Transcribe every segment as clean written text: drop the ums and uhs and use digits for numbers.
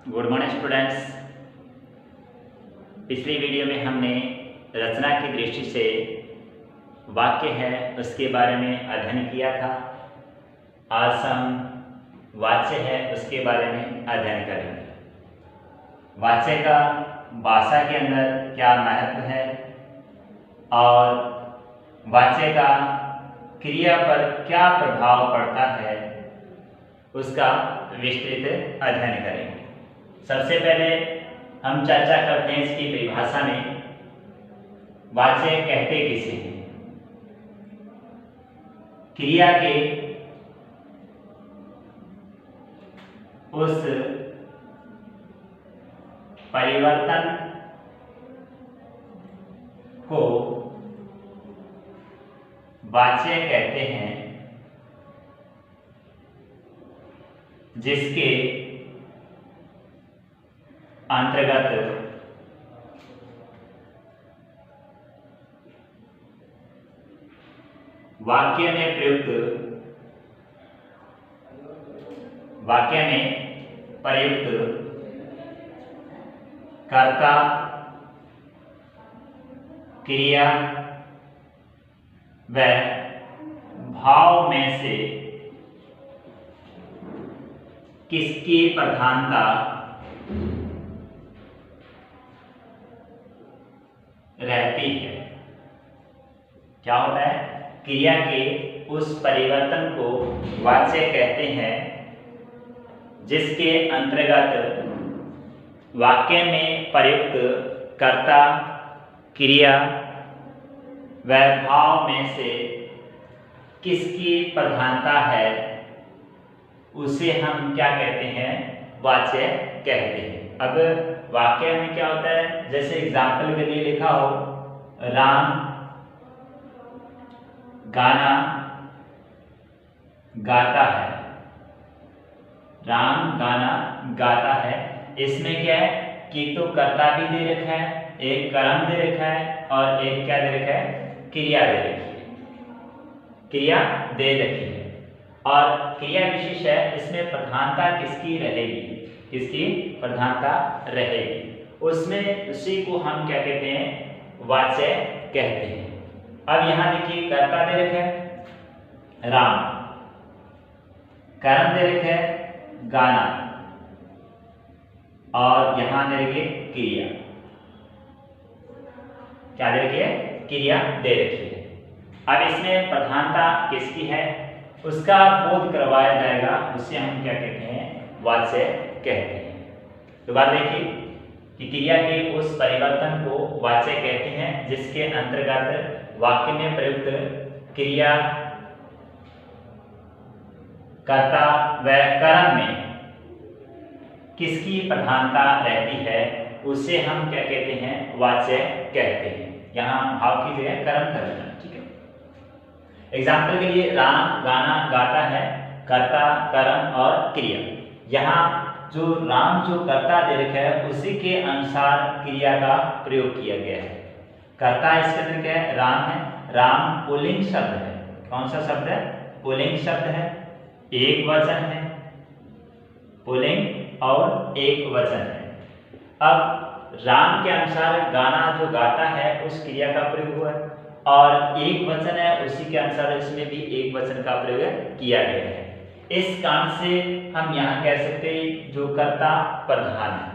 Good morning students. पिछली video में हमने रचना की दृष्टि से वाक्य है उसके बारे में अध्ययन किया था। आज हम वाच्य है उसके बारे में अध्ययन करेंगे। वाच्य का भाषा के अंदर क्या महत्व है और वाच्य का क्रिया पर क्या प्रभाव पड़ता है उसका विस्तृत अध्ययन करेंगे। सबसे पहले हम चर्चा करते हैं इसकी परिभाषा में। वाच्य कहते किसे हैं? क्रिया के उस परिवर्तन को वाच्य कहते हैं जिसके अंतर्गत वाक्य में प्रयुक्त कर्ता, क्रिया व भाव में से किसकी प्रधानता रहती है। क्या होता है? क्रिया के उस परिवर्तन को वाच्य कहते हैं जिसके अंतर्गत वाक्य में प्रयुक्त कर्ता, क्रिया व भाव में से किसकी प्रधानता है उसे हम क्या कहते हैं? वाच्य कहते हैं। अब वाक्य में क्या होता है? जैसे एग्जाम्पल के लिए लिखा हो राम गाना गाता है। राम गाना गाता है। इसमें क्या है कि तो कर्ता भी दे रखा है, एक कर्म दे रखा है और एक क्या दे रखा है? क्रिया दे रखी है। क्रिया दे रखी है और क्रिया विशेष है। इसमें प्रधानता किसकी रहेगी? किसकी प्रधानता रहेगी? उसमें उसी को हम क्या कहते हैं? वाच्य कहते हैं। अब यहां देखिए कर्ता दे रखा है राम, कर्म दे रखा है गाना और यहां दे रखी है क्रिया। क्या दे रखी है? क्रिया दे रखी है। अब इसमें प्रधानता किसकी है उसका बोध करवाया जाएगा। उसे हम क्या कहते हैं? वाच्य कहते हैं। तो बात देखिए कि क्रिया के उस परिवर्तन को वाच्य कहते हैं जिसके अंतर्गत वाक्य में प्रयुक्त क्रिया, कर्ता व कर्म में किसकी प्रधानता रहती है उसे हम क्या कहते हैं? वाच्य कहते हैं। यहाँ भाव की जगह कर्म कर लेना, ठीक है। एग्जाम्पल के लिए राम गाना गाता है, कर्ता, कर्म और क्रिया। यहाँ जो राम जो कर्ता दे रखा है उसी के अनुसार क्रिया का प्रयोग किया गया है। कर्ता इसके अंदर क्या है? राम है। राम पुल्लिंग शब्द है। कौन सा शब्द है? पुल्लिंग शब्द है, एक वचन है। पुल्लिंग और एक वचन है। अब राम के अनुसार गाना जो गाता है उस क्रिया का प्रयोग हुआ है और एक वचन है उसी के अनुसार इसमें भी एक वचन का प्रयोग किया गया है। इस कारण से हम यहाँ कह सकते हैं जो कर्ता प्रधान है।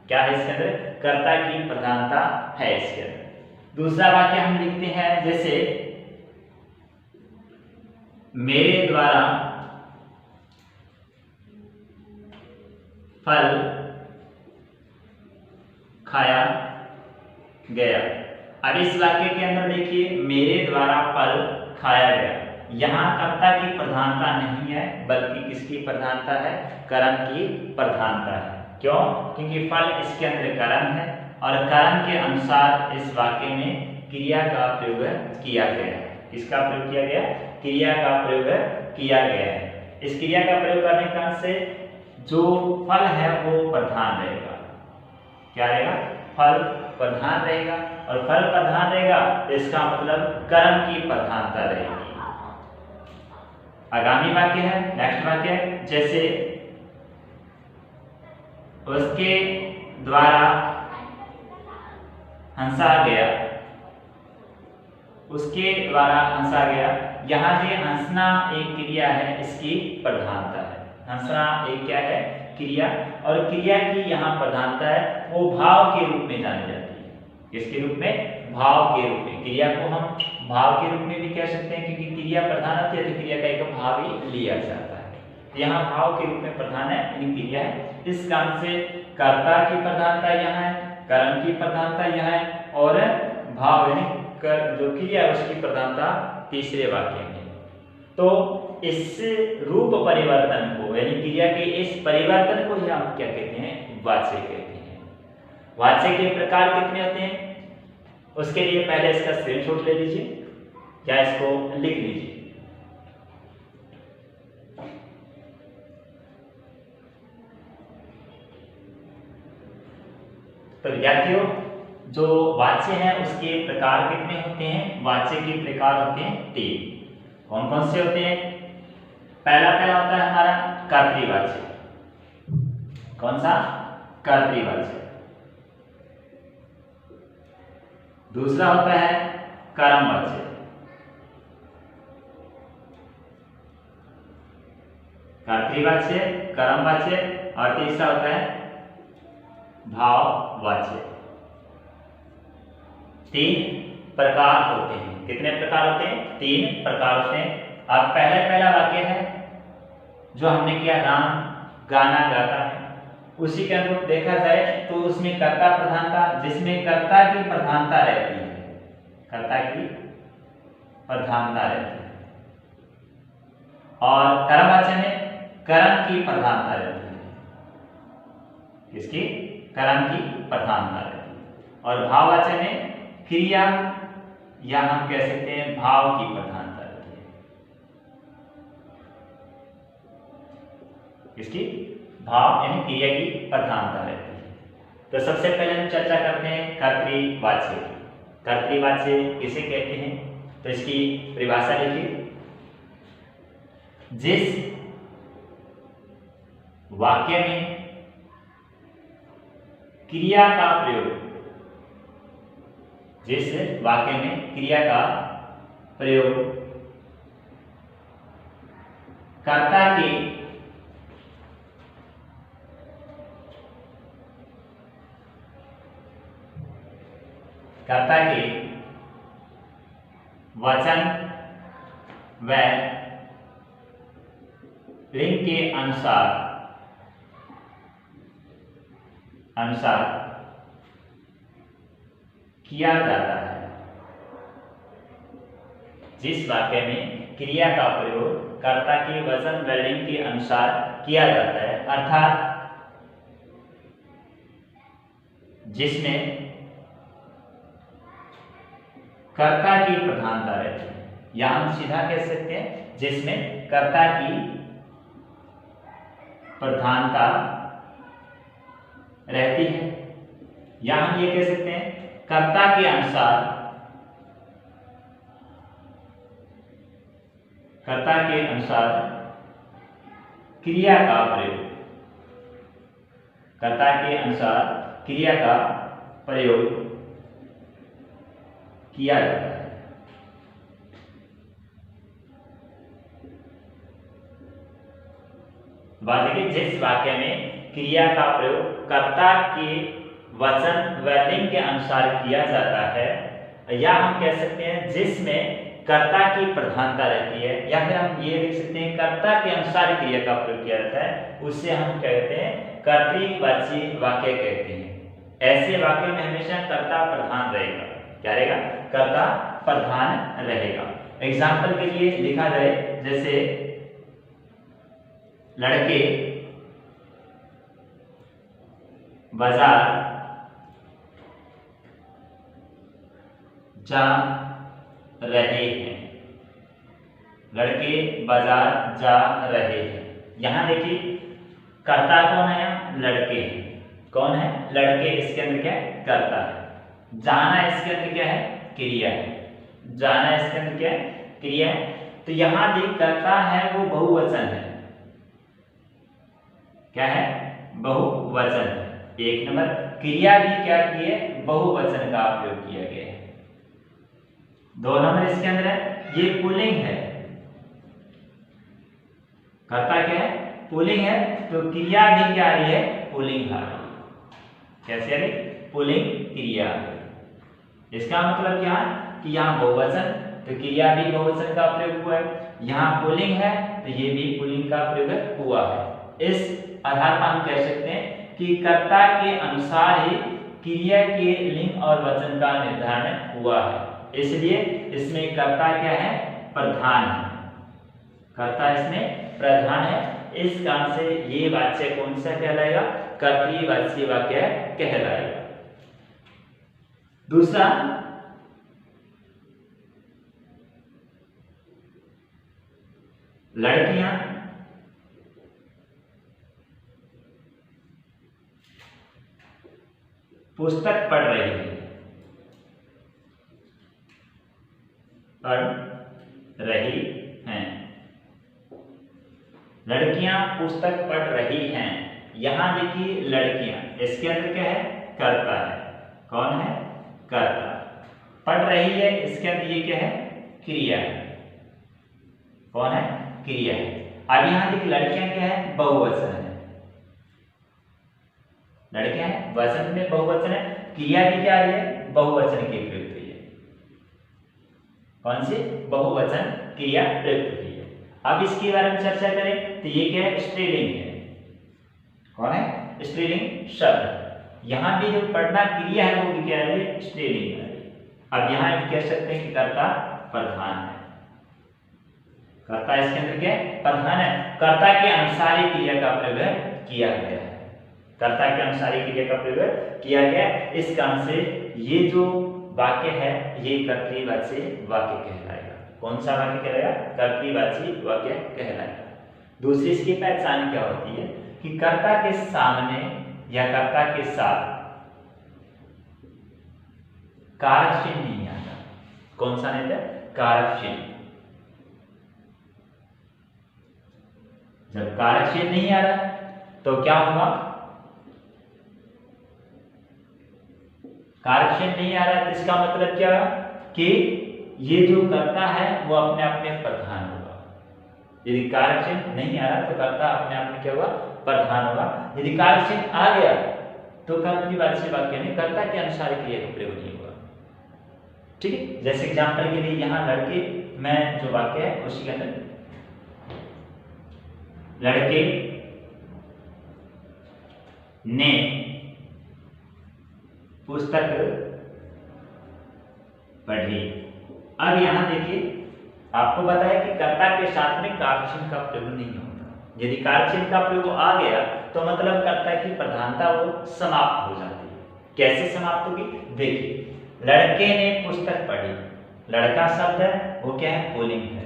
क्या है इसके अंदर? कर्ता की प्रधानता है इसके अंदर। दूसरा वाक्य हम लिखते हैं जैसे मेरे द्वारा फल खाया गया। अब इस वाक्य के अंदर देखिए मेरे द्वारा फल खाया गया। यहाँ कर्ता की प्रधानता नहीं है बल्कि किसकी प्रधानता है? कर्म की प्रधानता है। क्यों? क्योंकि फल इसके अंदर कर्म है और कर्म के अनुसार इस वाक्य में क्रिया का प्रयोग किया गया है। किसका प्रयोग किया गया? क्रिया का प्रयोग किया गया है। इस क्रिया का प्रयोग करने के कारण से जो फल है वो प्रधान रहेगा। क्या रहेगा? फल प्रधान रहेगा और फल प्रधान रहेगा तो इसका मतलब कर्म की प्रधानता रहेगी। आगामी वाक्य है, नेक्स्ट वाक्य है, जैसे उसके द्वारा हंसा गया, उसके द्वारा हंसा गया। यहाँ ये हंसना एक क्रिया है, इसकी प्रधानता है। हंसना एक क्या है? क्रिया। और क्रिया की यहाँ प्रधानता है, वो भाव के रूप में जानी जाती है। किसके रूप में? भाव के रूप में। क्रिया को हम भाव के रूप में भी कह सकते हैं, क्योंकि क्रिया प्रधान होती है तो क्रिया का एक भाव ही लिया जाता है। यहाँ भाव के रूप में प्रधान है, यानी क्रिया है। इस कारण से कर्ता की प्रधानता यहाँ है, कर्म की प्रधानता यहाँ है, और भाव यानी जो क्रिया है उसकी प्रधानता तीसरे वाक्य में। तो इस रूप परिवर्तन को, यानी क्रिया के इस परिवर्तन को ही हम क्या कहते हैं? वाच्य कहते हैं। वाच्य के प्रकार कितने होते हैं? उसके लिए पहले इसका स्क्रीनशॉट ले लीजिए या इसको लिख लीजिए। तो विद्यार्थियों, जो वाच्य है उसके प्रकार कितने होते हैं? वाच्य के प्रकार होते हैं 3। कौन कौन से होते हैं? पहला होता है हमारा कर्तृवाच्य। कौन सा? कर्तृवाच्य। दूसरा होता है कर्मवाच्य। कर्तृवाच्य, कर्मवाच्य, और तीसरा होता है भाववाच्य। 3 प्रकार होते हैं। कितने प्रकार होते हैं? 3 प्रकार होते हैं। अब पहला वाक्य है जो हमने किया, राम गाना गाता है, उसी के अनुरूप देखा जाए तो उसमें कर्ता प्रधानता, जिसमें कर्ता की प्रधानता रहती है, कर्ता की प्रधानता रहती है, और कर्मवाच्य में कर्म की प्रधानता रहती है। किसकी? कर्म की प्रधानता रहती है। और भाववाच्य में क्रिया, या हम कह सकते हैं भाव की प्रधानता रहती है। किसकी? भाव यानी क्रिया की प्रधानता रहती है। तो सबसे पहले हम चर्चा करते हैं कर्तृवाच्य की। कर्तृवाच्य किसे कहते हैं? तो इसकी परिभाषा लिखिए। जिस वाक्य में क्रिया का प्रयोग, जिस वाक्य में क्रिया का प्रयोग कर्ता के वचन व लिंग के अनुसार किया जाता है। जिस वाक्य में क्रिया का प्रयोग कर्ता के वचन व लिंग के अनुसार किया जाता है, अर्थात जिसमें कर्ता की प्रधानता रहती है, या हम सीधा कह सकते हैं जिसमें कर्ता की प्रधानता रहती है, या हम ये कह सकते हैं कर्ता के अनुसार क्रिया का प्रयोग, कर्ता के अनुसार क्रिया का प्रयोग किया जाता है। बात है कि जिस वाक्य में क्रिया का प्रयोग कर्ता के वचन व लिंग के अनुसार किया जाता है, या हम कह सकते हैं जिसमें कर्ता की प्रधानता रहती है, या फिर हम ये लिख सकते हैं कर्ता के अनुसार क्रिया का प्रयोग किया जाता है, उससे हम कहते हैं कर्तृवाची वाक्य कहते हैं। ऐसे वाक्य में हमेशा कर्ता प्रधान रहेगा। क्या रहेगा? कर्ता प्रधान रहेगा। एग्जाम्पल के लिए लिखा जाए, जैसे लड़के बाजार जा रहे हैं। लड़के बाजार जा रहे हैं। यहां देखिए कर्ता कौन है? लड़के हैं। कौन है? लड़के। इसके अंदर क्या है? कर्ता है। जाना इसके अंदर क्या है? क्रिया है। जाना इसके अंदर क्या है? क्रिया है। तो यहां देख कर्ता है वो बहुवचन है। क्या है? बहुवचन है। एक नंबर क्रिया भी क्या की है, बहुवचन का प्रयोग किया गया है। 2 नंबर इसके अंदर है ये पुल्लिंग है, कर्ता क्या है, पुल्लिंग है, तो क्रिया भी क्या आ रही है, पुल्लिंग आ रही है। कैसे आ रही, पुल्लिंग क्रिया। इसका मतलब क्या है कि यहाँ बहुवचन, तो क्रिया भी बहुवचन का प्रयोग हुआ है, यहाँ पुल्लिंग है तो ये भी पुल्लिंग का प्रयोग हुआ है। इस आधार पर हम कह सकते हैं कि कर्ता के अनुसार ही क्रिया के लिंग और वचन का निर्धारण हुआ है, इसलिए इसमें कर्ता क्या है, प्रधान है, कर्ता इसमें प्रधान है। इस कारण से ये वाक्य कौन सा कहलाएगा, कर्तृवाची वाक्य कहलाएगा। दूसरा, लड़कियां पुस्तक पढ़ रही हैं, पढ़ रही हैं, लड़कियां पुस्तक पढ़ रही हैं। यहां देखिए लड़कियां, इसके अंदर क्या है, कर्ता है, कौन है, कर्ता। पढ़ रही है, इसके अंदर ये क्या है, क्रिया है, कौन है, क्रिया है। अब यहां देखिए लड़कियां क्या है, बहुवचन है, लड़कियां है वचन में बहुवचन है, क्रिया भी क्या है, बहुवचन की प्रयुक्त हुई है, कौन सी, बहुवचन क्रिया प्रयुक्त हुई है। अब इसके बारे में चर्चा करें तो ये क्या है, स्त्रीलिंग है, कौन है, स्त्रीलिंग शब्द। यहां भी जो पढ़ना क्रिया है वो भी क्या है, स्त्रीलिंग है। अब यहां भी कह सकते हैं कि कर्ता प्रधान है, कर्ता इसके अंदर क्या है, प्रधान है, कर्ता के अनुसार ही क्रिया का प्रयोग किया गया है, कर्ता के अनुसार ही क्रिया का प्रयोग किया गया। इस कारण से ये जो वाक्य है ये कर्तृवाची वाक्य कहलाएगा। कौन सा वाक्य कहलाएगा, कर्तृवाची वाक्य कहलाएगा। दूसरी इसकी पहचान क्या होती है कि कर्ता के सामने या कर्ता के साथ कारक चिन्ह नहीं आता। कौन सा नहीं था, कारक चिन्ह। जब कारक चिन्ह नहीं आ रहा तो क्या होगा, कारक चिन्ह नहीं आ रहा, इसका मतलब क्या कि ये जो कर्ता है वो अपने आप में प्रधान होगा। यदि कारक चिन्ह नहीं आ रहा तो कर्ता अपने आप में क्या होगा, प्रधान होगा। यदि कारक चिन्ह आ गया तो कर्तृवाची वाक्य में कर्ता के अनुसार क्रिया का प्रयोग नहीं होगा। ठीक है, जैसे एग्जांपल के लिए यहाँ लड़के में जो वाक्य है उसी के अंदर लड़के ने पुस्तक पढ़ी। अब यहां देखिए आपको बताया कि कर्ता के साथ में कारक चिन्ह का प्रयोग नहीं होता। यदि कारक चिन्ह का प्रयोग आ गया तो मतलब कर्ता की प्रधानता वो समाप्त हो जाती है। कैसे समाप्त होगी, देखिए लड़के ने पुस्तक पढ़ी, लड़का शब्द है वो क्या है, पुल्लिंग है,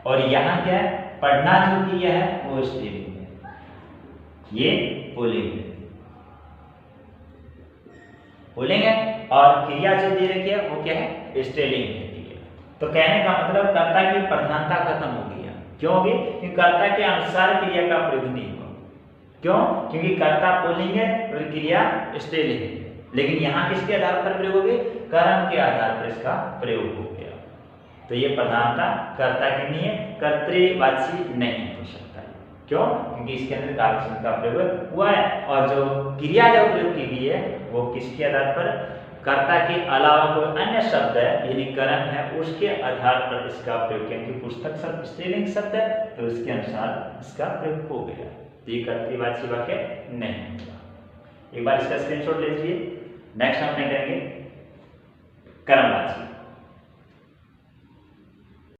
और यहाँ क्या है, पढ़ना जो किया है वो स्त्रीलिंग है, ये पुल्लिंग है, पुल्लिंग है, और क्रिया जो दे रखी है वो क्या है, स्त्रीलिंग है। तो कहने का मतलब कर्ता की प्रधानता खत्म हो गई है। क्यों होगी, क्योंकि कर्ता के अनुसार क्रिया का प्रयोग नहीं हुआ। क्यों, क्योंकि कर्ता पुल्लिंग है और क्रिया स्त्रीलिंग है। लेकिन यहाँ किसके आधार पर प्रयोग हो गई, कर्म के आधार पर इसका प्रयोग हो गया। तो ये प्रधानता कर्ता की नहीं है, कर्तृवाची नहीं हो सकता है। क्यों, क्योंकि इसके अंदर कारक चिन्ह का प्रयोग हुआ है, और जो क्रिया जो प्रयोग की गई है वो किसके आधार पर, कर्ता के अलावा कोई अन्य शब्द है यानी कर्म है उसके आधार पर इसका प्रयोग किया। क्योंकि पुस्तक शब्द स्त्रीलिंग शब्द है तो उसके अनुसार इसका प्रयोग हो गया, तो ये कर्तृवाची वाक्य नहीं होगा। एक बार इसका स्क्रीनशॉट ले लीजिए। नेक्स्ट हम करेंगे कर्मवाची।